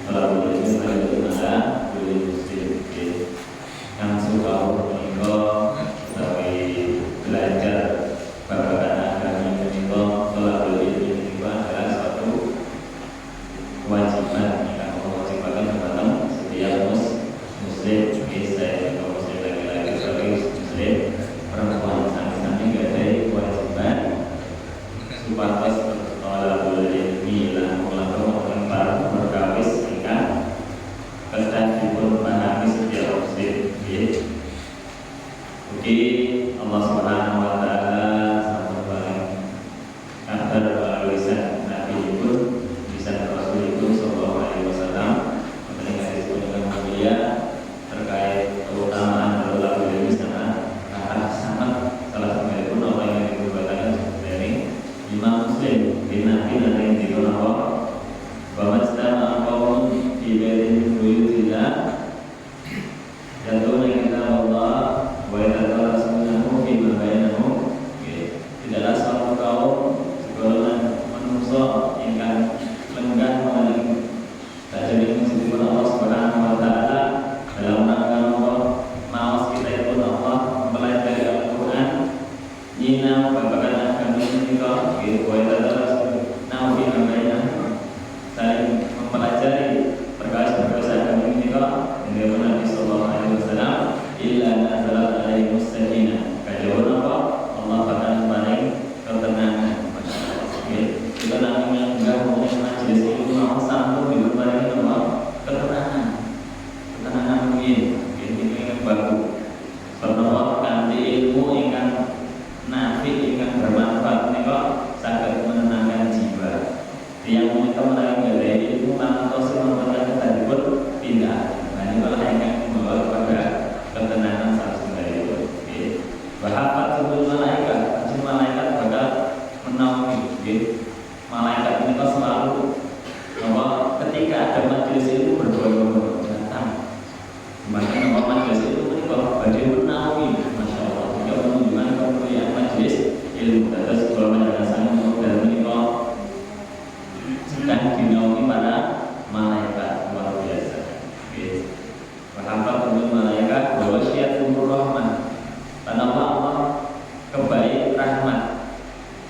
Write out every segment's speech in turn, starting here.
Kalau boleh itu ada boleh muslim. Yang suka menikah tapi belajar babakan agama menikah kalau boleh itu adalah suatu kewajiban yang Allah wajibkan kepada setiap muslim. Saya kalau muslim laki-laki sebagai muslim, perempuan sama-sama nggak ada kewajiban supados kalau boleh bilang melakukan para berkawis sehingga kesan dipun pahami setiap muslim. Oke, Allah Subhanahu Wa Taala sama barang kabar lisan Nabi itu lisan Rasul itu Sallallahu Alaihi Wasallam mengenai hadis yang mulia terkait keutamaan lalu dari sana sangat salah satu pun orang yang diperbuatkan dari Imam Muslim di Nabi dan yang di Allah bahwa setelah kaum di bawah buyutillah jatuh dengan kita Allah wa yata'ala sunnahu fi ma bainahu. Tidaklah suatu kaum segala manusia ingkang lenggah mengenai tajamnya sifat Allah Subhanahu Wa Taala dalam rangka Allah mawas kita itu Allah mempelajari Al-Quran nyina babakan agama kita wa yata'ala sunnahu fi ma bainahu saling mempelajari perkara-perkara agama kita dengan Nabi Sallallahu Alaihi Wasallam illa nazalat alaihi mustajina kajauhan apa Allah akan paling ketenangan. Kita namanya enggak mau majelis itu mau sambung di berbaring apa ketenangan mungkin ini yang baru pertama kanti ilmu ingkang nafi ingkang bermanfaat nika saged menenangkan jiwa. Yang kita menarik dari ilmu tanpa tosi membuatkan kita disebut pindah. Nah ini kalau ingkang membawa kepada ketenangan saat itu. Bahkan sebelum malaikat, malaikat bakal menaungi. Malaikat ini kan selalu bahwa ketika ada majelis itu berbondong-bondong datang. Bahkan nama majelis itu ini kalau badai menaungi, masya Allah. Jika menunjukkan kemuliaan majelis ilmu. Terus kalau penjelasan dan menikah sedang dinaungi para malaikat luar biasa. Bahkan sebelum malaikat bahwa syiatul rahman. Karena Allah kebaik rahmat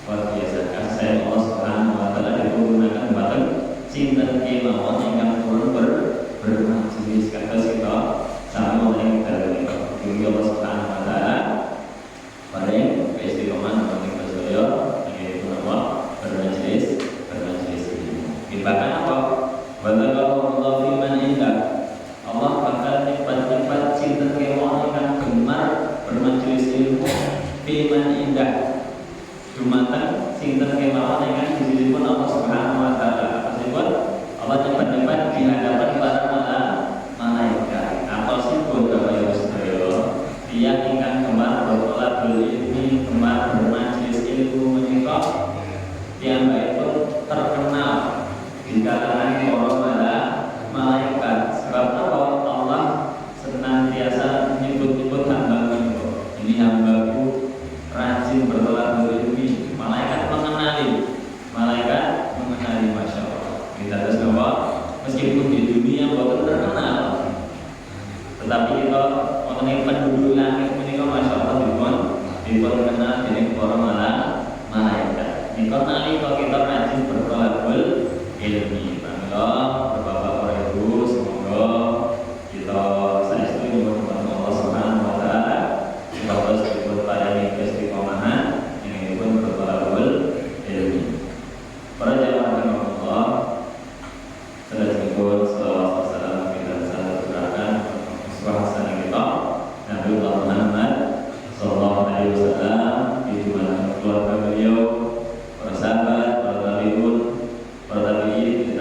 luar biasa. Kasih Allah Subhanahu Wa Taala digunakan bahkan cinta kemauan yang turun bermajelis kata kita sama orang dari Allah Subhanahu Wa Taala pada yang keistiqomahan orang percaya yaitu apa bermajelis ini. Bahkan apa? Bagaimana Allah firman indah Allah bakal nikmat cinta kemauan yang gemar bermajelis ilmu firman indah jumatan sinten kemauan dengan disebut Allah Subhanahu Wa Taala. Disebut Allah cepat-cepat di hadapan para malaikat. Atau sipun kaya sedaya dia ingkang gemar bertolak ilmi, gemar bermajelis ilmu menika piyambakipun terkenal di kalangan para malaikat. Sebab apa? Allah senantiasa menyebut-nyebut hamba-Nya. Ini hamba-Ku rajin bertolak ilmi. Malaikat mengenali masya Allah. Kita terus bahwa meskipun di dunia bukan terkenal, tetapi kita mengenai penduduk langit ini kan masya Allah dibuat kenal dengan para malaikat. Ini kenali kalau kita rajin bertolak ilmi. Maka Bapak Ibu semoga kita saestu nyuwun Allah Subhanahu Wa Taala supaya disebut layani keistiqomahan ini pun bertolak ilmi. Para jamaah Allah sudah disebut salawat salam kita salatkan suasana kita Nabi Muhammad Sallallahu Alaihi Wasallam di mana keluarga beliau, para sahabat, para tabi'in, tabi'in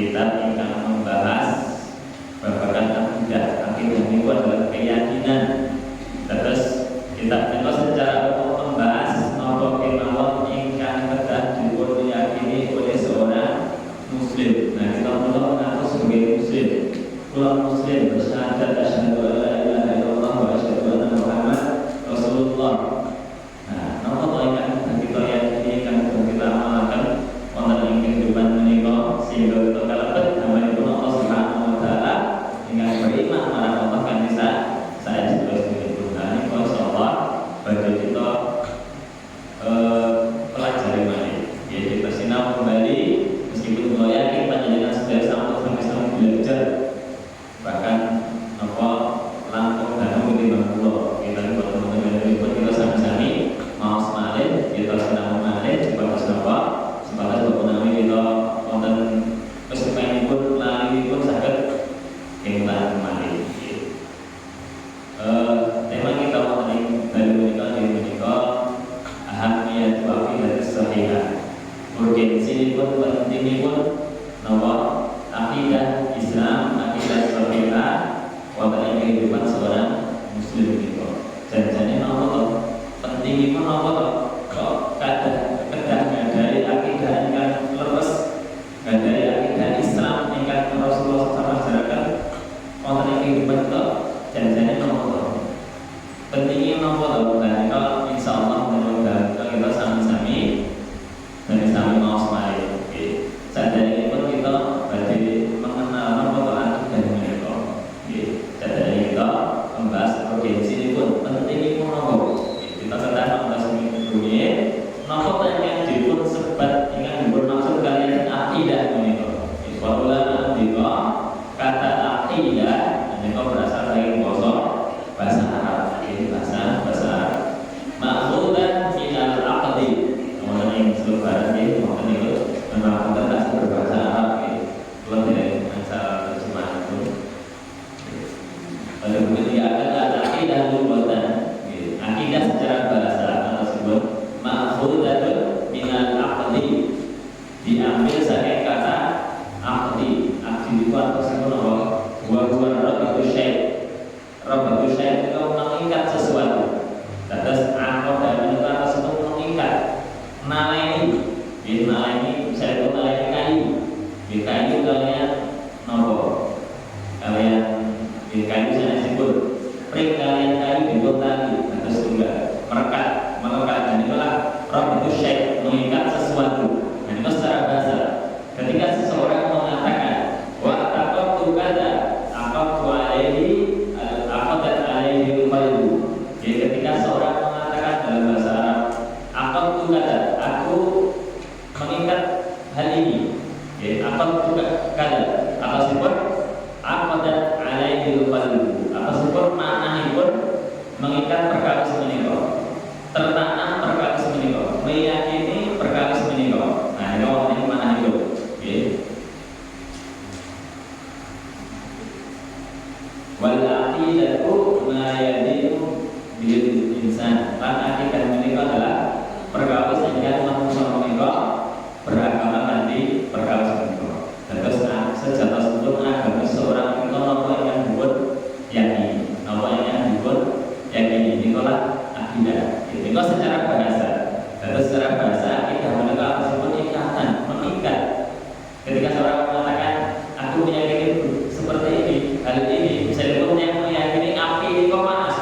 kitab yang membahas babagan akidah. Akidah itu adalah keyakinan. Terus kitab itu secara umum membahas nopo kemawon ingkang kedah dipun yakini oleh seorang muslim. Nah, kita perlu mengaku sebagai muslim. Kalau muslim bersyahadat asyhadu an la ilaha illallah wa asyhadu anna Muhammad Rasulullah. Nah, nopo ingkang kita yakini ingkang kita amalkan wonten ing kehidupan menika sehingga kita kalebet namanipun Allah Subhanahu wa taala ingkang beriman marang Allah kan saya juga sedikit berani kalau insyaallah bagi kita pelajari malih ya kita sinau kembali meskipun kalau yakin panjenengan sudah sampai belajar bahkan apa langkung dangu di bangkulo kita buat teman-teman pun kita sami-sami mau semalih kita sinau malih sebatas apa sebatas bebenami kita wonten kesupenipun lalipun saged kemulan malih. Tema kita wonten ing dalu menika ahamiyat aqidah sahihah. Urgensinipun pentingipun napa akidah Islam, akidah sahihah wonten ing kehidupan seorang muslim menika. Janjane napa to? Pentingipun napa to? Kok kedah dari akidah ingkang leres, dari akidah Islam ingkang Rasulullah SAW ajarkan wonten ing kehidupan kita. Janjane napa to? Pentingnya napa to? Nah, kalau insyaallah menurut kita sami-sami dan sami mau semai. Oke. Sadaya pun kita badhe mengenal napa to akidah menika. Oke. Sadaya kita membahas urgensinipun, pentingipun napa. Kita sedang membahas minggu napa to yang dipun sebat ingkang dipun maksud kalian akidah menika. Para ulama menika kata akidah menika berasal dari bahasa Arab. Bahasa Arab. Ma'khudan min al-aqdi. Kemudian yang seluruh barat ini mungkin itu memang kita berbahasa Arab ya. Belum dari masalah terjemahan itu. Lalu kemudian ada akidah lughatan. Akidah secara bahasa tersebut ma'khudan min al-aqdi. Diambil saking kata aqdi. Aqdi itu tersebut apa? Wa rabatu syai'. Rabatu syai' itu mengikat sesuatu. Terus akodah menika tersebut mengikat naleni. Nggih naleni saya itu naleni kayu. Nggih kayu kalian nopo? Kalian nggih kayu saya sebut pring kalian kayu dipun tali terus tunggal melekat dan itulah rabatu syai' mengikat sesuatu. Dan itu secara bahasa. Ketika seseorang mengatakan wa taqattu kada aqattu alaihi aqadat alaihi qalbu. Jadi ketika seorang mengatakan dalam bahasa Arab aqattu kada, aku mengikat hal ini. Ya, aqattu kada. Apa sebut aqadat alaihi qalbu. Apa sebut maknanipun mengikat perkara menika. Tertanam perkara menika, meyakini perkara menika. Nah, ini wonten mana itu? Nggih. Wal aqidatu ma yadinu bil insan. Lan akidah menika adalah perkara sehingga manusia menika beragama kanthi perkara menika. Terus sejatosipun agama seorang itu napa yang dipun yakini, napa yang dipun yakini nikola akidah. Itu secara bahasa. Terus secara bahasa akidah menika tersebut ikatan, mengikat. Ketika seorang mengatakan aku meyakini seperti ini, hal ini misalnya yang meyakini api ini kok panas.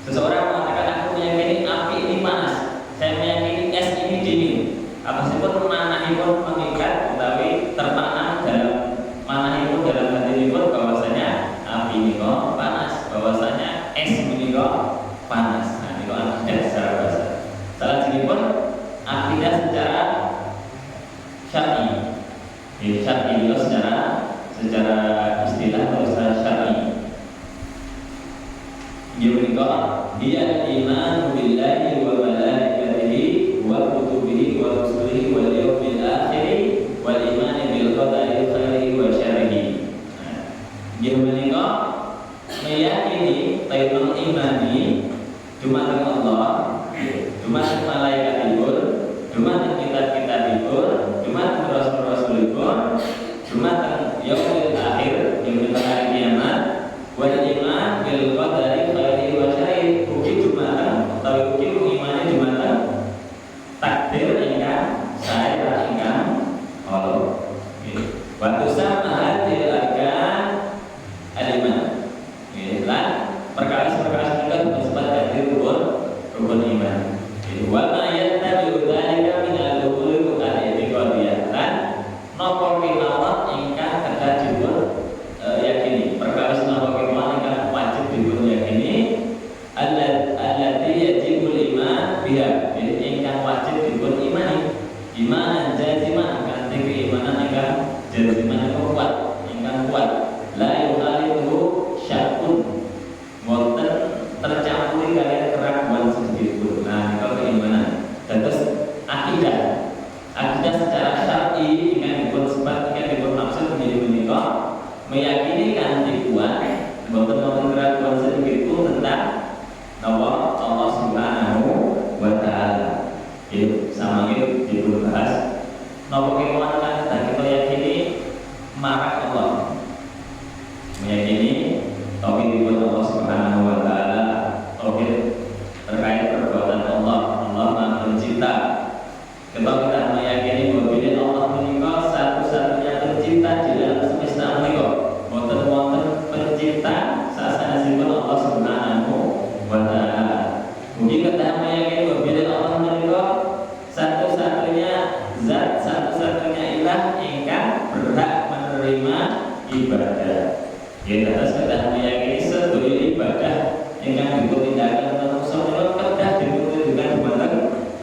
Seseorang mengatakan aku meyakini api ini panas, saya meyakini es ini dingin. Apa sebut manahipun mengikat utawi tertanam dalam manahipun dalam hatinipun bahwasanya api ini kok panas, bahwasanya es ini kok panas. Nah, itu akidah secara bahasa. Salah pun akidah secara syar'i. Syar'i itu secara istilah atau secara syar'i. Yurika dia iman billahi wa malaikatihi wa kutubihi wa rusulihi wal yawmil akhir wal iman bil qadari khairihi wa syarrihi. Yurika meyakini taibul imani dumateng Allah, dumateng malaikatipun, dumateng kitab-kitabipun, dumateng rasul-rasulipun, dumateng Waktu sama hadil arkan aliman. Lan perkara-perkara juga disebut dari rukun iman. Wa ma yattabi'u dzalika min al-umuri al-i'tiqadiyah. Lan napa kelawan ingkang kedah dipun yakini. Perkara napa kelawan ingkang wajib dipun yakini allati yajibul iman biha. Ingkang wajib dipun imani. Imanan jaziman kanthi keimanan ingkang jaziman kuat, ingkang kuat. La yukhalifu syakun. Boten tercampuri kalian keraguan sedikit pun. Nah, itu keimanan. Terus akidah secara syar'i ingkang dipun sebat, ingkang dipun maksud menjadi menika meyakini kanthi kuat boten keraguan sedikit pun tentang Allah Subhanahu wa taala. Itu sama itu dipun bahas. Napa kemauan kan kita yakini marah Allah. Meyakini tauhid Allah Subhanahu wa taala, tauhid terkait perbuatan Allah Maha Pencipta. Kita meyakini bahwa Allah menika satu-satunya pencipta di dalam semesta menika. Boten wonten pencipta sasanèsipun Allah Subhanahu wa taala. Mugi kita meyakini bahwa Allah menika satu-satunya zat, satu-satunya ilah ingkang berhak menerima ibadah. Kita sudah meyakini seluruh ibadah ingkang dipuntindakan manusia menika kedah dipuntindakan dumateng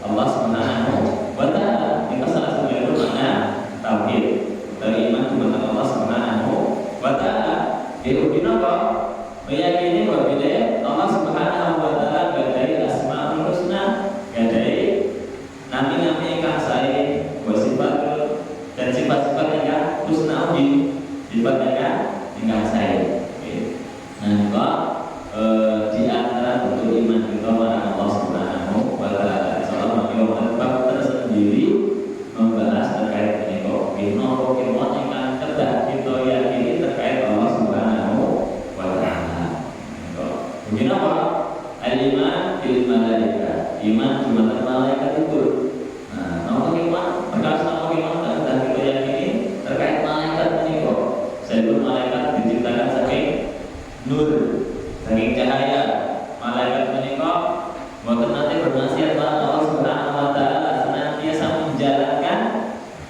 Allah Subhanahu wa taala. Kita salah satu makna tauhid dari iman dumateng Allah Subhanahu wa taala. Itu napa? Meyakini bahwa Allah Subhanahu wa taala gadai asmaul husna, gadai nami-nami ingkang sae, wa sifatul dan sifat-sifat ingkang husna sifat ingkang sae. Nah, kok di antara bentuk iman kita kepada Allah Subhanahu wa taala. Insyaallah kita bab tersendiri membahas terkait menika. Napa kemawon ingkang kedah kita yakini terkait Allah Subhanahu wa taala. Mungkin apa? Al-iman bil malaika. Iman dumateng malaikat itu. Nah, napa kemawon? Perkara napa kemawon kedah kita yakini terkait malaikat menika. Sebelum malaikat diciptakan saking nur, saking cahaya. Malaikat menika boten nate bermaksiat Allah Subhanahu wa taala, senantiasa menjalankan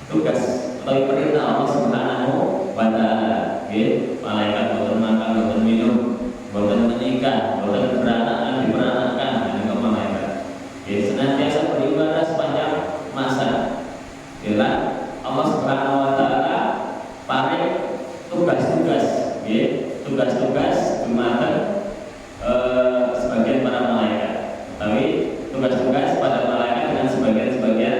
tugas atau perintah Allah Subhanahu wa taala. Nggih, malaikat boten makan, boten minum, boten menikah, boten beranakkan, diperanakkan, menika malaikat. Nggih, senantiasa beribadah sepanjang masa. Bila Allah Subhanahu wa taala paring tugas-tugas, tugas-tugas dumateng sebagian para malaikat. Tapi tugas-tugas pada malaikat dengan sebagian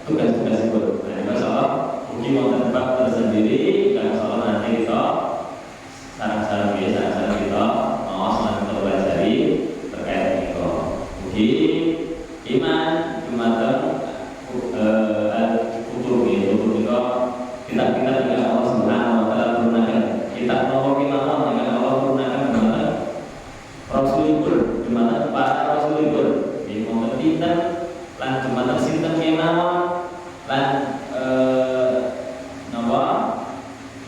tugas-tugas itu. Nah, insyaallah uji wonten bab tersendiri, insyaallah nanti kita sarang-sarang kita maos lan kita pelajari terkait itu. Uji iman dumateng kutub itu kitab-kitab yang Allah Subhanahu wa taala turunkan. Kitab nomor 5 yang Allah turunkan dumateng Rasulullah, dumateng para Rasulullah. Di momen pinten lan dumateng sinten kemawon lan napa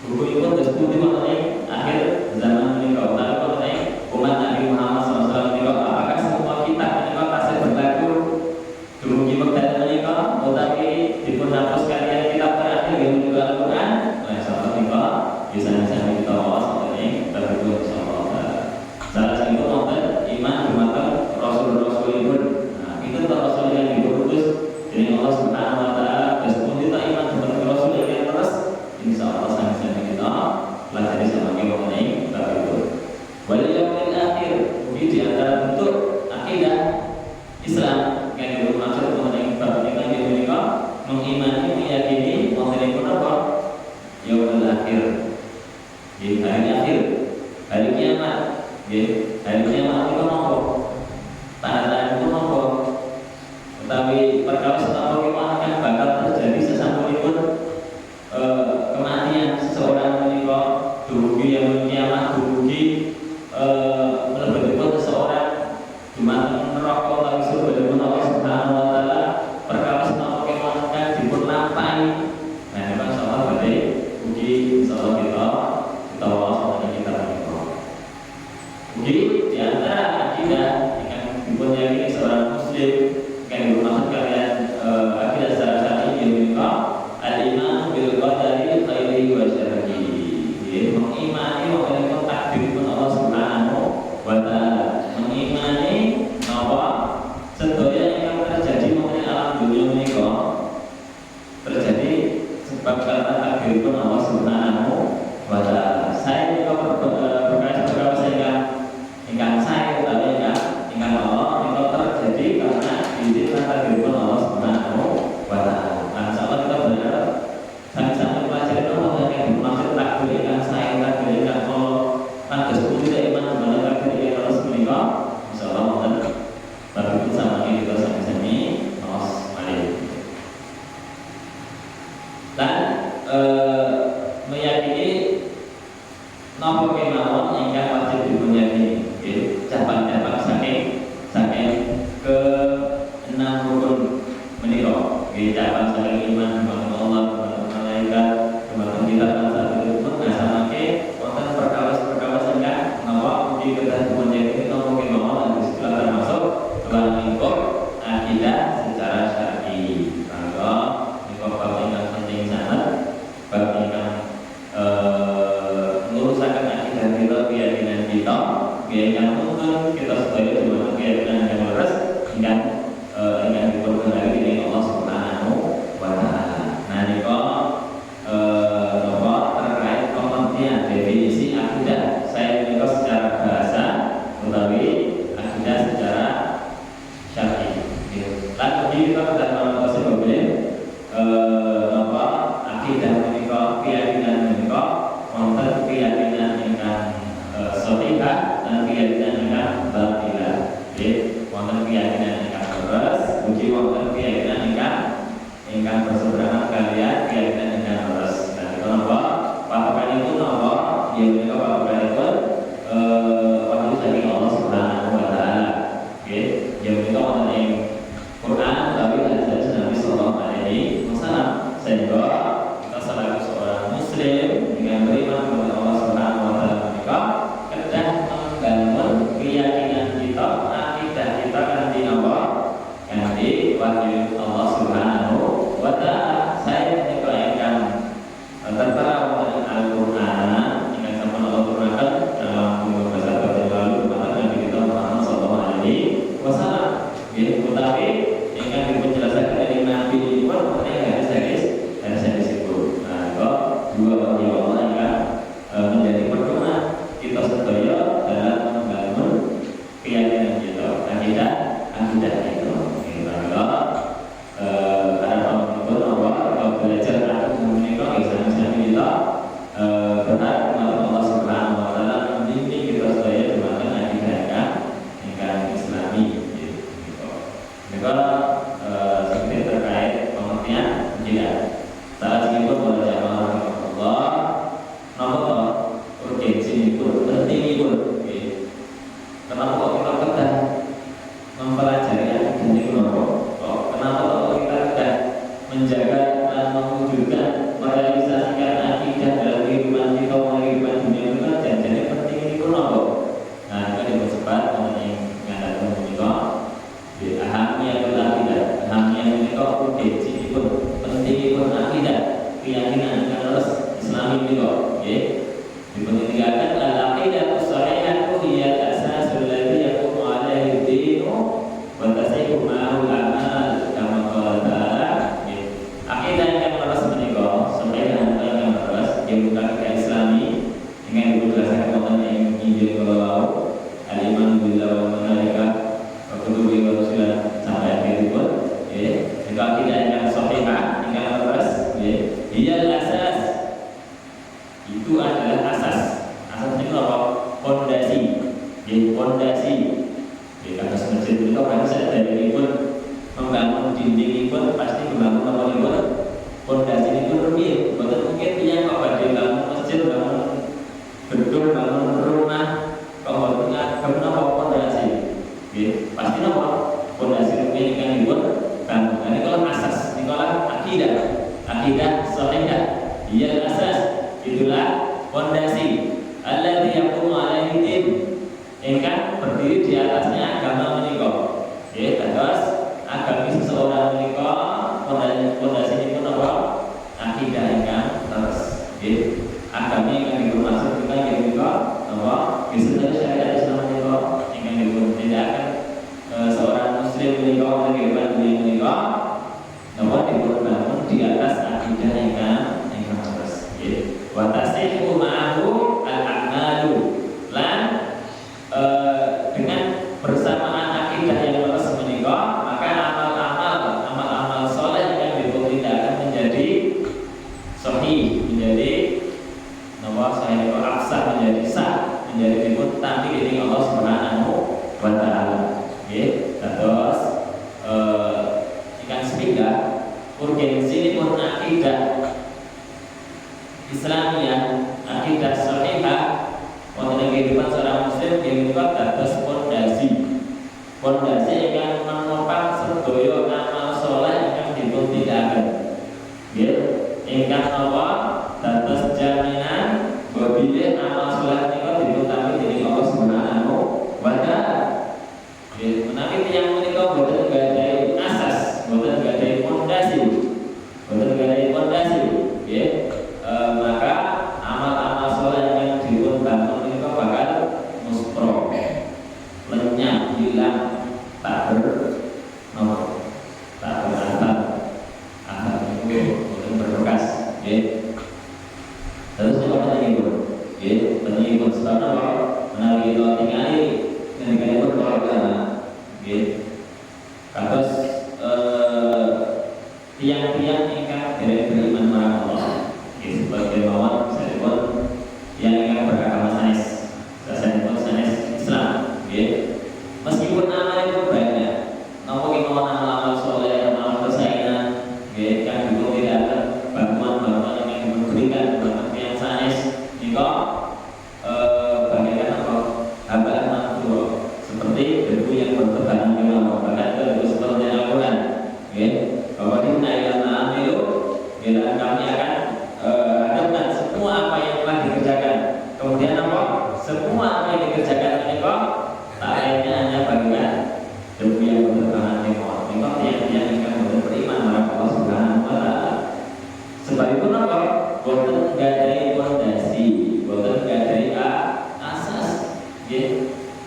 buku-buku disebut mengenai akhir zaman menika. Tapi mengenai umat Nabi Muhammad SAW menika, apakah semua kitab menika pasti berlaku dumugi wekdal menika utawi dipun hapus kalian kitab terakhir yang menika Al-Qur'an? Nah, insyaallah menika bisa kita wawas mengenai bab itu insyaallah. Salah satu wonten iman dumateng Rasul-rasulipun. Nah, itu Rasul yang diutus dening Allah Subhanahu wa taala. Meskipun kita iman dumateng Rasul yang terus, insyaallah sangat-sangat kita pelajari sama kita mengenai bab itu. Wal yaumil akhir, di antara bentuk akidah Islam yang dimaksud mengenai bab ini menika mengimani, meyakini mengenai apa? Yaumil akhir. Di hari akhir, hari kiamat. Hari kiamat itu apa? Tanda-tanda itu apa? Tetapi perkara setelah kiamat akan bakal terjadi sesampunipun kematian seseorang menika dumugi yang kiamat, dumugi mlebetipun seseorang dumateng neraka lan surga Allah Subhanahu wa taala. Perkara setelah kiamat akan dipun lampahi. Nah, insyaallah badhe ugi Mugi insyaallah kita wawas mengenai kita menika. Mugi di antara akidah yang dipunyai seorang muslim yang bermaksud kalian akidah secara syar'i menika al-iman bil qadari khairihi wa syarrihi. Mengimani mengenai takdir pun Allah Subhanahu wa taala. Mengimani bahwa sedaya yang terjadi mengenai alam dunia menika terjadi sebab karena takdir pun Allah Subhanahu wa taala. Saya juga berkata sehingga ingkang saya utawi ingkang Allah menika terjadi karena izin dan takdir pun Allah Subhanahu wa taala. Nah, insyaallah kita berharap sama-sama pelajari apa yang dimaksud takdir ingkang saya takdir ingkang Allah pantes tidak iman kepada takdir yang harus menika. Insyaallah wonten bagi sama kita sami-sami maos malih. Dan meyakini napa kemawon ingkang wajib dipunyai cabang-cabang saking ke 6 rukun menika. Cabang saking iman kepada Allah, kepada malaikat, kepada kitab dan satu pun ngasamake wonten perkawis-perkawis ingkang napa ugi kedah dipunyai napa kemawon dan istilah termasuk lingkup akidah secara syar'i. Maka niku bab ingkang penting sangat, bab ingkang ngurusaken akidah kita, keyakinan kita, yang mungkin kita sedaya dimana keyakinan yang leres ingkang diperkenalkan oleh Allah Subhanahu wa taala. Nah niku terkait pengertian definisi akidah. Saya niku secara bahasa utawi akidah secara syar'i. Lalu kita sudah mengenai sebabnya akidah menika keyakinan menika wonten keyakinan ingkang shahihah dan keyakinan ingkang batilah. Wonten keyakinan ingkang leres, ugi wonten keyakinan ingkang berseberangan kalian keyakinan ingkang leres. Dan itu napa? Patokanipun napa? Ya menika patokanipun wahyu saking Allah Subhanahu wa taala. Ya menika wonten ing Quran utawi hadis Nabi sallallahu alaihi wasallam. Sehingga kita selaku seorang muslim dengan beriman kepada Allah Subhanahu wa taala menika kedah membangun keyakinan kita, akidah kita kanthi napa? Kanthi wahyu Allah Subhanahu wa taala. Saya menika ingkang tertera wonten Al-Qur'an ingkang sampun Allah turunkan dalam beberapa saat yang lalu kepada Nabi kita Muhammad sallallahu alaihi wasallam. Utawi ingkang dipunjelasaken dening Nabi ini pun mengenai hadis itu. Nah, kok dua wahyu Allah ingkang menjadi pedoman kita sedaya dalam membangun keyakinan kita, akidah itu. Maka harapan kita bahwa kita belajar aku menika sami-sami kita berharap kepada Allah Subhanahu wa taala membimbing kita sedaya dumateng akidah ingkang Islami. Maka seperti terkait pengertian tidak salah satu pada jamaah Allah nomor urgensi itu penting itu. Kenapa kok kita kedah mempelajari akidah ini? Kenapa kok kita kedah menjaga dan mewujudkan merealisasikan akidah dalam kehidupan kita, kehidupan dunia kita? Jadi penting itu kenapa? Nah, kita dipercepat mengenai ngadakan menika. Ahamnya akidah, ahamnya menika urgensi pun penting pun akidah, keyakinan yang harus Islami menika. Dipentingkan al-aqidah as-sahihah hiya al-asasul ladzi yaqumu 'alaihi ad-dinu wa tasihu ma'al amal kama qala ta'ala. Akidah yang harus menika sampeyan yang harus bukan ke Islami dengan dijelaskan wonten ing Injil kalau al-iman billahi wal malaikati wa kutubihi wa rusulihi sampai akhir pun. Akidah yang sahihah yang harus dia asas. Itu adalah asas. Asas itu apa? Fondasi. Fondasi. Di atas masjid itu kan saya dari pun membangun dinding pun pasti membangun apa pun. Fondasi itu rumit. Betul mungkin yang kok pada bangun masjid, bangun gedung, bangun rumah, bangun kenapa fondasi? Pasti apa? Fondasi rumit yang dibuat bangun. Ini kalau asas, ini kalau akidah sahihah. Dia asas. itulah fondasi alladzi yaqumu alaihi din ingkang berdiri di atasnya agama menika. Nggih, terus agama seseorang menika fondasi pun apa? Akidah ingkang terus. Nggih, agama ingkang dimaksud kita menika apa? Misalnya syariat Islam menika ingkang dipuntindakan seorang muslim menika kehidupan dunia menika napa dibangun di atas akidah ingkang terus. Nggih, wa tasihhu ma'ahu al-a'malu lan dengan bersamaan akidah yang terus menika maka amal-amal soleh yang dipuntindakan menjadi sahih, menjadi napa sahih absah, menjadi sah, menjadi dipun tampi dening Allah Subhanahu wa taala. Nggih, terus ikan sepinggang urgensi pun akidah Islamiyah, akidah sahihah wonten ing kehidupan seorang muslim yang menika dados pondasi yang menopang sedaya amal saleh ingkang dipuntindakaken. Nggih, ingkang napa dados jaminan bilih amal saleh menika dipuntampi dening Allah Subhanahu wa taala. Nggih, menawi tiyang menika boten gadhahi asas, boten gadhahi pondasi, nggih, maka amal-amal saleh yang dipunbangun menika bakal muspro, lenyap, hilang, tak berasal, itu boten berbekas. Nggih. Terus kita lagi pun, penting pun sebab apa? Menawi kita tinggali pun keluarga, kados tiang-tiang ingkang derek beriman marang Allah, sebagai mawon saya pun yang ingkang beragama sanes, saya pun sanes Islam, meskipun amalnya pun banyak, namun kita amal soleh, amal kesayangan, yang dipuntindakan bantuan-bantuan yang diberikan kepada yang sanes, jika bagaikan apa? Habaan manthura, seperti debu yang bertebaran di laut, bahkan debu seperti Al-Quran, bahwa di ayat Al-Amilu, kami akan hadapkan semua apa yang telah dikerjakan. Kemudian apa? Semua apa yang dikerjakan ini kok tak lainnya hanya bagian debu yang bertebaran di laut. Ini kok yang ingin beriman marang Allah Subhanahu wa taala. Sebab itu apa? Boten gadai fondasi, boten gadai asas.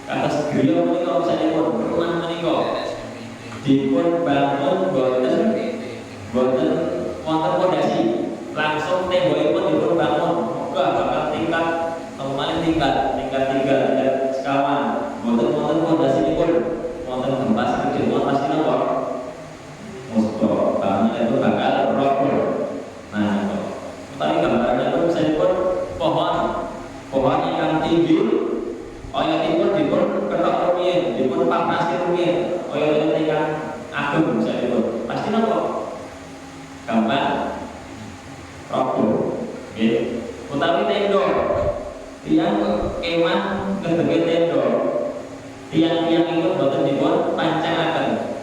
Atas griya menika misalipun rumah menika dipun bangun boten wonten fondasi, langsung tembokipun dipun bangun muga bakal tingkat kemarin tingkat 3, tingkat sekawan, boten fondasinipun wonten gempa sedikit pasti napa musto bangunan itu bakal roboh. Nah, itu tadi gambarannya itu misalipun pohon yang tinggi oyotipun dipun ketok rumiyin, dipun paprasi rumiyin, oyotipun ingkang agung misalipun pasti napa gampang roboh. Utawi tenda tiang kemah kedenge tenda, tiang-tiang itu boten dipun pancangaken,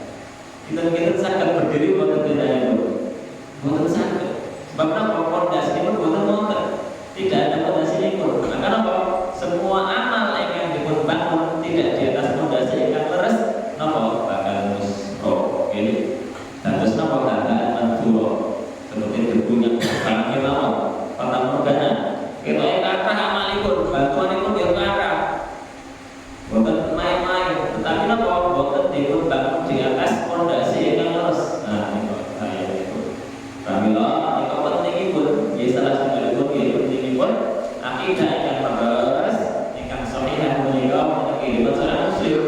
kita saged berdiri boten tenda itu boten saged. Sebab napa? Pondasi pun boten wonten, tidak ada pondasi pun. Maka napa? Semua amal yang dipun bangun tidak di atas pondasi yang leres, napa bakal musro. Terus napa keadaan manthura seperti debu yang barang kemawon, fata morgana. Kita kathah amalipun, bantuanipun yo kathah. Boten main-main, tetapi napa boten dipun bangun di atas pondasi yang leres. Nah, niku saya itu. Pramila niku pentingipun, nggih salah satunggalipun nggih pentingipun akidah yang terus ingkang sahih menika wonten kehidupan seorang muslim.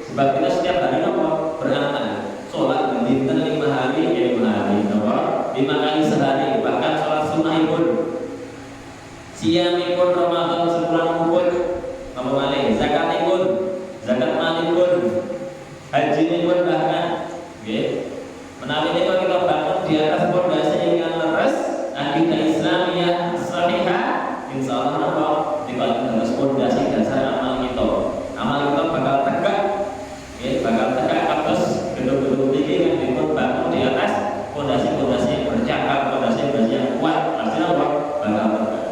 Sebab kita setiap hari napa beramal, salat dinten 5 hari, 5 kali sehari, bahkan salat sunahipun, siyamipun Ramadan sebulan pun, apa malih zakatipun, zakat malipun, hajinipun bahkan, menawi niku kita bangun di atas pondasi yang leres, akidah Islamiyah sahihah, insyaallah napa dikala terus pondasi dasar amal kita bakal tegak, bakal tegak atas gedung-gedung tinggi yang dipun bangun di atas pondasi yang bercakap, pondasi yang kuat, pasti napa bakal tegak.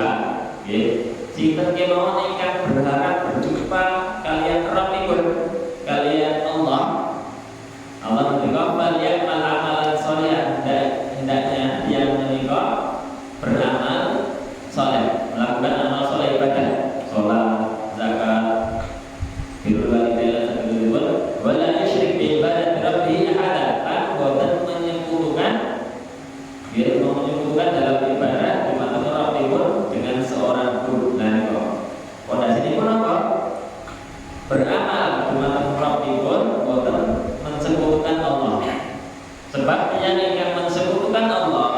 soliha. Sinten kemawon ingkang berharap berjumpa kalian Rabbipun, kalian Allah. Allah menika balik amalan solihan, hendaknya yang menika beramal soleh, melakukan amal soleh ibadah, sholat, zakat, birrul walidain dan sebagainya. Wala yusyrik bi ibadati rabbih ahada, lan boten menyekutukan dalam ibadah dumateng Rabbipun dengan seorang pun. Nah niku pondasi nipun apa? Beramal dumateng Rabbipun boten mensekutukan Allah. Sebab yang ingkang mensekutukan Allah,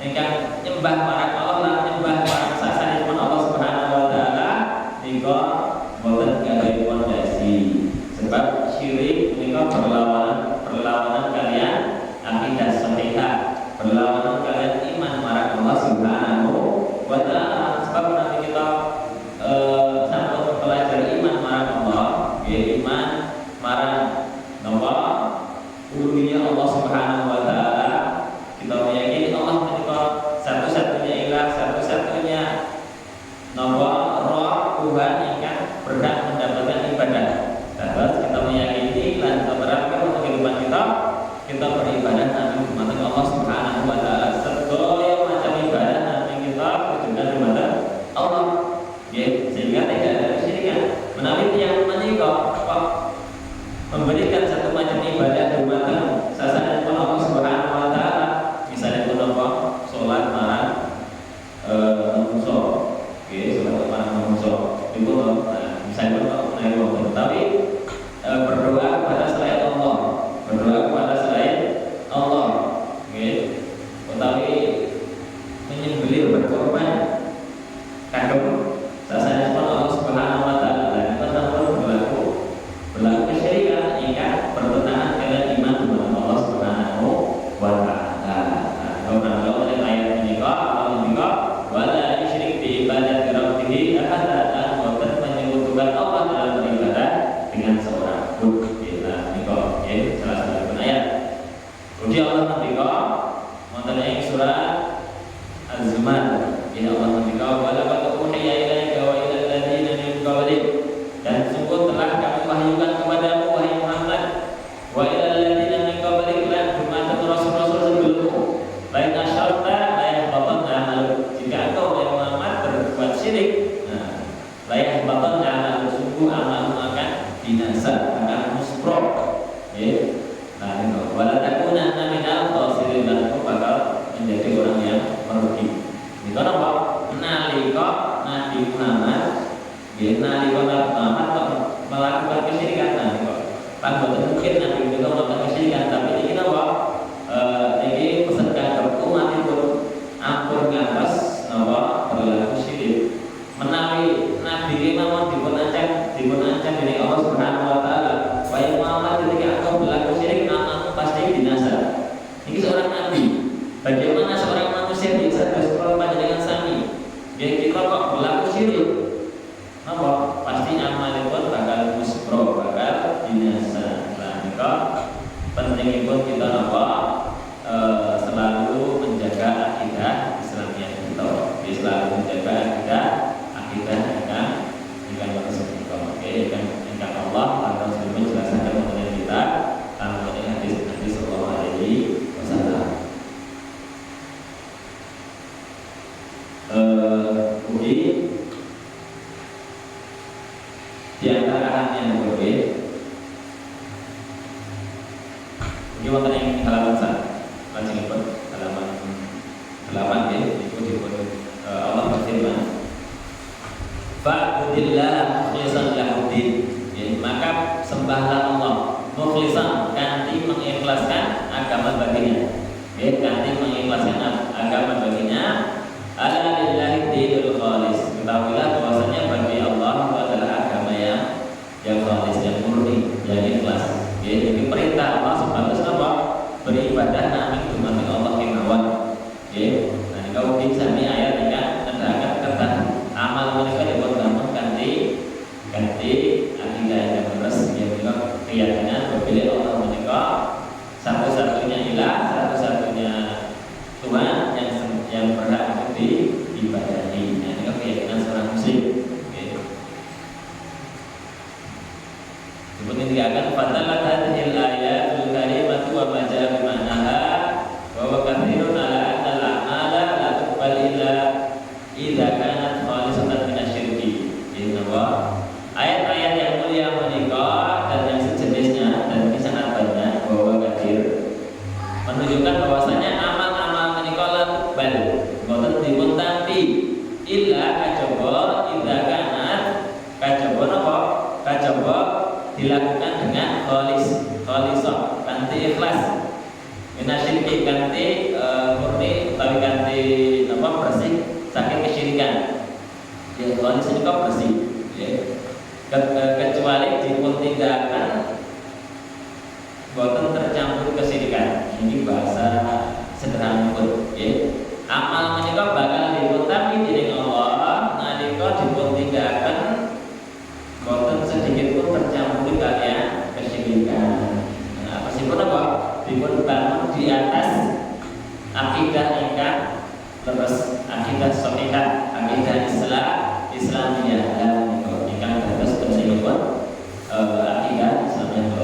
ingkang nyembah marang Allah, nyembah marang sasanipun Allah Subhanahu wa taala nika boten gawe pondasi. Sebab syirik menika perlawanan kalian akidah sahihah, perlawanan kalian iman marang Allah Subhanahu wa taala. Sebab nanti kita sampun pelajari iman marang Allah, iman marang napa uluhiyah Allah Subhanahu wa taala. Kita meyakini Allah menika satu-satunya ilah, satu-satunya napa roh Tuhan ingkang berhak mendapatkan ibadah. Terus kita meyakini lan kita berangkat untuk kehidupan kita beribadah nabi dumateng Allah Subhanahu wa taala. Sedaya macam ibadah nabi kita tujukan dumateng Allah. Sehingga tidak ada kesyirikan. Menawi tiyang menika kok memberikan satu macam ibadah dumateng sasanipun Allah Subhanahu wa taala, misalnya pun apa salat marang manungsa, salat marang manungsa iku misalnya pun menawi wonten, tapi berdoa kepada selain Allah, utawi menyembelih berkorban kagem sasanipun Allah Subhanahu wa taala, dan itu sampun berlaku kesyirikan ingkang bertentangan dengan iman dumateng Allah Subhanahu wa taala. Kalau oleh ayat ini Allah menika wala yusyrik bi ibadati rabbih ahada, dan boten menyekutukan Allah dalam beribadah dengan seorang pun. Nah nika salah satu ayat. Kemudian Allah menika wonten ing surat Az-Zumar, Allah menika wala qad uhiya ilaika wa ilal ladzina min qablik, dan sungguh telah kami wahyukan kepadamu wahai Muhammad, wa ilal ladzina min qablik, lan dumateng rasul-rasul sebelummu, lain asyarta la yahbatanna amaluk, jika engkau wahai Muhammad berbuat syirik, la yahbatanna amaluk, sungguh amalmu akan binasa, akan musprok. Nah itu wala takunanna minal khasirin, dan engkau bakal menjadi orang yang merugi. Itu apa? Nalika Nabi Muhammad melakukan kesyirikan, kan betul mungkin Nabi itu melakukan kesyirikan, tapi ini apa? Ini pesan kagem umat itu ampun ngantos napa berlaku syirik. Menawi Nabi ini mau dipun ancam dari Allah Subhanahu wa taala, wahai Muhammad, ketika engkau berlaku syirik amalmu pasti binasa. Ini seorang nabi. Bagaimana seorang manusia bisa dengan sami? Kita kok berlaku syirik? Apa? Pasti amalipun bakal muspro, bakal binasa. Nah, nika pentingipun kita apa? Selalu menjaga akidah Islamiyah kita. Selalu menjaga akidah dengan tersebut. Oke, dengan Allah atau sebelumnya jelaskan mengenai kita tentang hadis Nabi sallallahu alaihi wasallam. Di antara hal yang berbeda, ini wonten ing halaman lajengipun halaman 8 itu Allah berfirman, fa'budillah mukhlishan lahuddin, maka sembahlah Allah mukhlishan, kanthi mengikhlaskan agama baginya, kanthi mengikhlaskan agama baginya. Ala lillahi dinul khalis, ketahuilah bahwasanya bagi Allah adalah agama yang khalis, yang murni, yang ikhlas. Jadi perintah Allah sebatas apa? Beribadah nami dumateng Allah kemawon. Nah kalau bisa ini ayat ini kan terdapat kata amal mereka dibuat namun ganti akidah yang terus dia bilang keyakinan berbeda Allah mereka satu-satunya ilah, satu-satunya Tuhan yang berhak ibadahi. Nah, ini keyakinan seorang muslim. Kemudian dikatakan fadalat hadhil ayatul karimatu wa ma jaa bi ma'naha wa huwa katsirun ala anna al-a'mala la tuqbal illa idza kanat khalisatan min asy-syirki. Ayat-ayat yang mulia menikah dan yang sejenisnya dan ini sangat banyak bahwa katsir menunjukkan bahwasanya amal-amal menikah la tuqbal boten dipun tampi illa kajaba idza kanat kajaba napa kajaba dilakukan dengan khalisah kanthi ikhlas minasyirki kanthi murni utawi kanthi napa bersih saking kesyirikan. Ya khalis ini kok bersih ya. Kecuali dipun tindakan boten tercampur kesyirikan. Ini bahasa sederhana pun ya. Amal menika bakal dipun tampi dening Allah nalika dipun tindakan boten sedikit pun tercampur kalian kesyirikan. Nah, meskipun apa? Dipun bangun di atas akidah ingkang leres, akidah sahihah, akidah Islamiyah dan ingkang dados pentingipun akidah Islamiyah.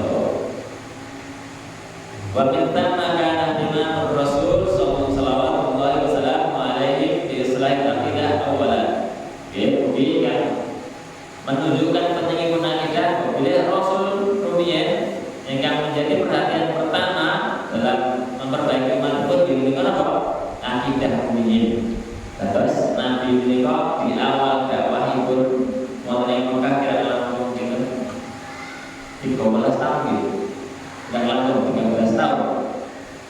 Wa minta maka Imam Rasul sallallahu alaihi wasallam alaihi bi islahi akidah awalan. Oke, kan menunjukkan pentingipun akidah bila Rasul rumiyin yang menjadi perhatian pertama dalam memperbaiki umat pun diberikan apa? Akidah rumiyin. Terus Nabi menikah di awal dakwahipun mulai Mekah kira-kira mungkin 13 tahun gitu. Yang lalu 13 tahun.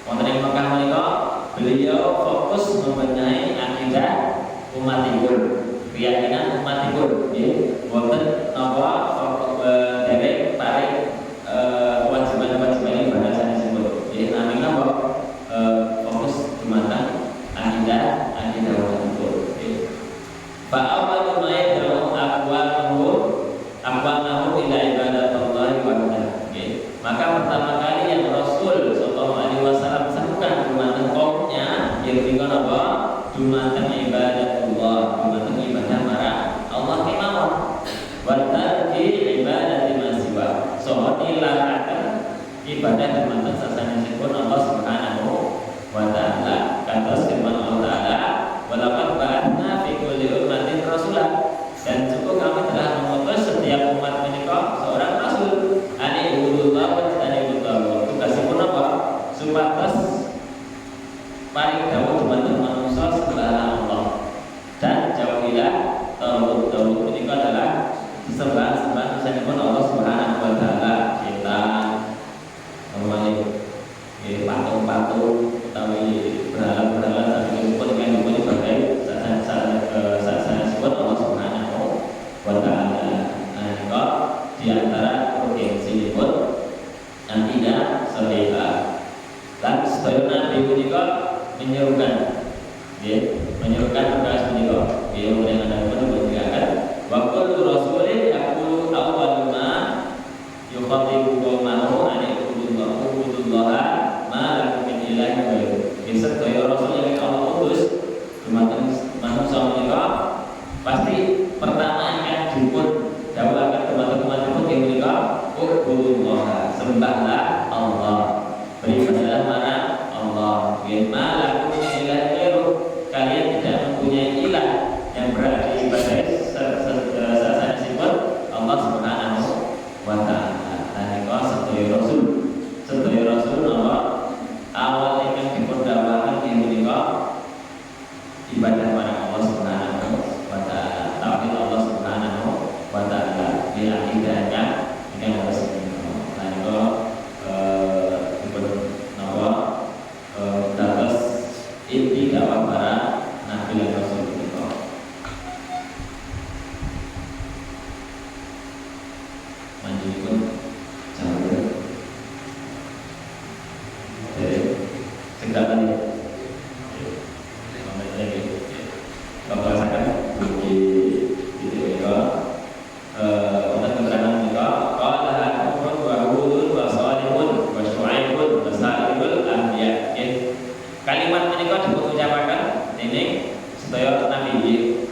Mulai Mekah menikah beliau fokus membenahi akidah umatipun. Keyakinan umatipun, boten napa derek paring kewajiban-kewajiban ibadah sanesipun. Namine napa fokus dumateng akidah umatipun. Fa awwalu ma yad'u aqwamahu ila ibadatillahi wahdahu. Maka pertama kali yang Rasul sallallahu alaihi wasallam serukan dumateng kaumnya yaitu apa? Dumateng ibadatullah, dumateng ibadah marang Allah kemawon. Wa tarki ibadati ma siwa. So nilaraken ibadah dumateng sasanesipun Allah Subhanahu wa taala. Kados firman Allah taala, "Wa laqad ba'atsna fi kulli ummatin rasulan." Dan cukup kami telah mengutus setiap umat menika seorang rasul. Ani ibudullah wa tanibudullah. Tugasipun apa? Supados paring dawuh dumateng manusia sembah Allah dan jauhilah tauhid menika adalah sembah sanesipun Allah Subhanahu wa taala. Setan kembali patung-patung utawi berhala-berhala sanesipun ingkang dipun ibadah sanesipun Allah Subhanahu wa taala. Nah, di antara urgensinipun akidah sahihah. Dan sedaya Nabi menika menyerukan perkara menika. Yang ada pun dikatakan wa kullu rasulin yaqulu awwal ma yukhatibu qaumahu an ibudullaha ma lakum min ilahin ghairuh. Sedaya rasul yang Allah utus dumateng manusia menika pasti pertama yang dipun dawuhaken dumateng umatipun menika ubudullah, sembahlah Allah, beribadahlah marang Allah. Ma lakum min ilahin ghairuh. Kalian tidak mempunyai ilah yang berada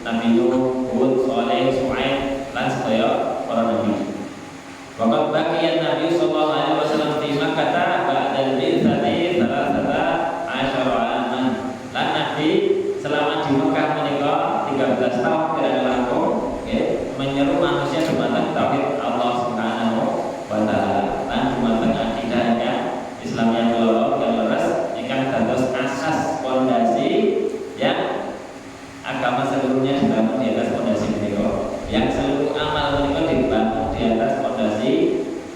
Nabi Nuh, Hud, Saleh, Shu'aib lan sedaya para nabi. Waqad baqiya Nabi sallallahu alaihi wasallam di Makkah ba'dal bi'tsati 13 aman. Lan Nabi selama di Mekah menika 13 tahun kira-kira langkung menyeru manusia dumateng tauhid Allah Subhanahu wa taala lan dumateng akidahnya Islam yang loro dan leres ingkang dados asas pondasi yang agama seluruhnya dibangun di atas pondasi menika. Yang seluruh amal menika dibangun di atas pondasi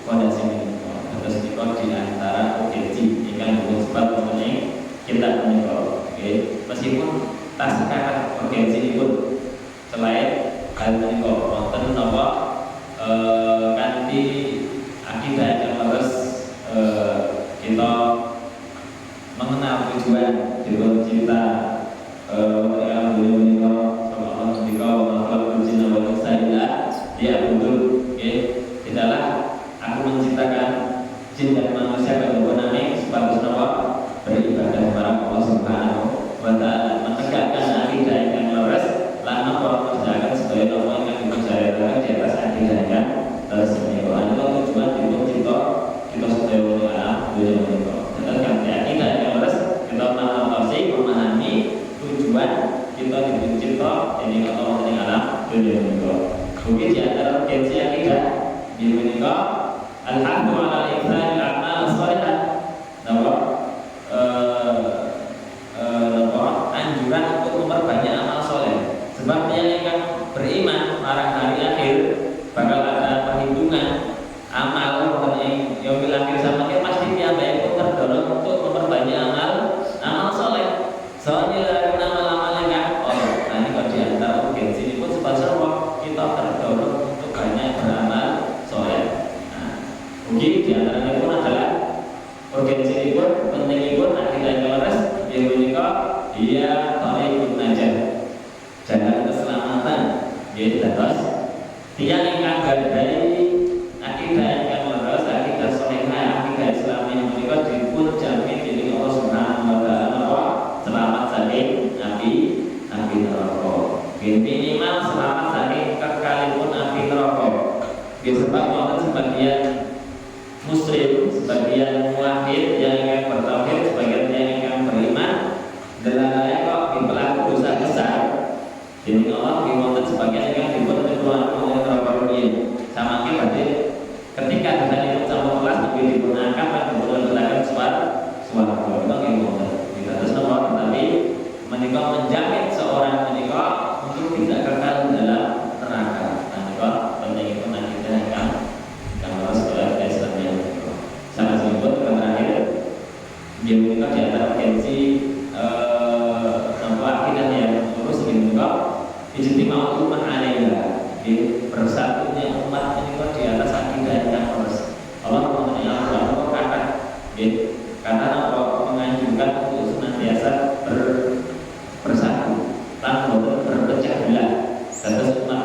menika. Terus menika di antara urgensi ingkang disebut mengenai kita menika. Meskipun tak sekarang urgensi pun selain hal menika wonten napa kanthi akidah yang leres kita mengenal tujuan dipun cinta mereka menika sama Allah menika makhluk jinna wal insa ya betul tidaklah aku menciptakan jin dan manusia kanggo nami sebagus napa beribadah kepada Allah Subhanahu wa taala, menegakkan akidah yang leres lan napa mengerjakan sedaya napa ingkang dipercayakan di atas akidah yang leres menika. Itu tujuan dipun cinta kita sedaya alam dunia menika. Dengan akidah yang leres kita memahami tujuan kita dipun cinta ini Allah ing alam dunia menika. Mungkin di antara urgensi akidah di menika al-haqqu ala ihsanil a'mal shalihah. Anjuran untuk memperbanyak amal soleh. Sebab yang akan beriman marang hari akhir bakal ada perhitungan amal yang akhir sama dia pasti dia pun terdorong untuk memperbanyak amal soleh. Soalnya amal-amal yang nah ini kalau di antara urgensi ini pun sebab kita terdorong untuk banyak beramal soleh. Mungkin di antaranya pun adalah urgensi ini pun penting ini pun akidah yang leres yang menikah dia tariqun najat, jalan keselamatan. Yaitu terus dia ingkang gadai akidah ingkang leres, akidah salehah, akidah Islam yang menikah dipun jamin dening Allah Subhanahu wa taala selamat saking api neraka. Minimal selamat saking kekalipun api neraka. Sebab wonten sebagian muslim, sebagian muwahhid yang ingkang bertauhid, sebagian yang ingkang beriman dalamnya kok pelaku dosa besar. Jadi Allah wonten sebagian yang dibuat keluar oleh neraka dunia. Sama berarti ketika dosa itu sama kelas lebih digunakan dan dibuat suara memang wonten. Tidak terus nomor tapi menikah menjamin seorang menikah untuk tidak kekal dalam neraka. Menikah penting itu nanti kita akan harus belajar Islam yang sama sebut terakhir dia menikah di antara urgensi akidah yang lurus ini juga ijtima'ul ummah 'alaiha, bersatunya umat ini di atas akidah yang lurus. Allah mengenai kata karena Allah menganjurkan untuk senantiasa bersatu tanpa berpecah belah. Terus umat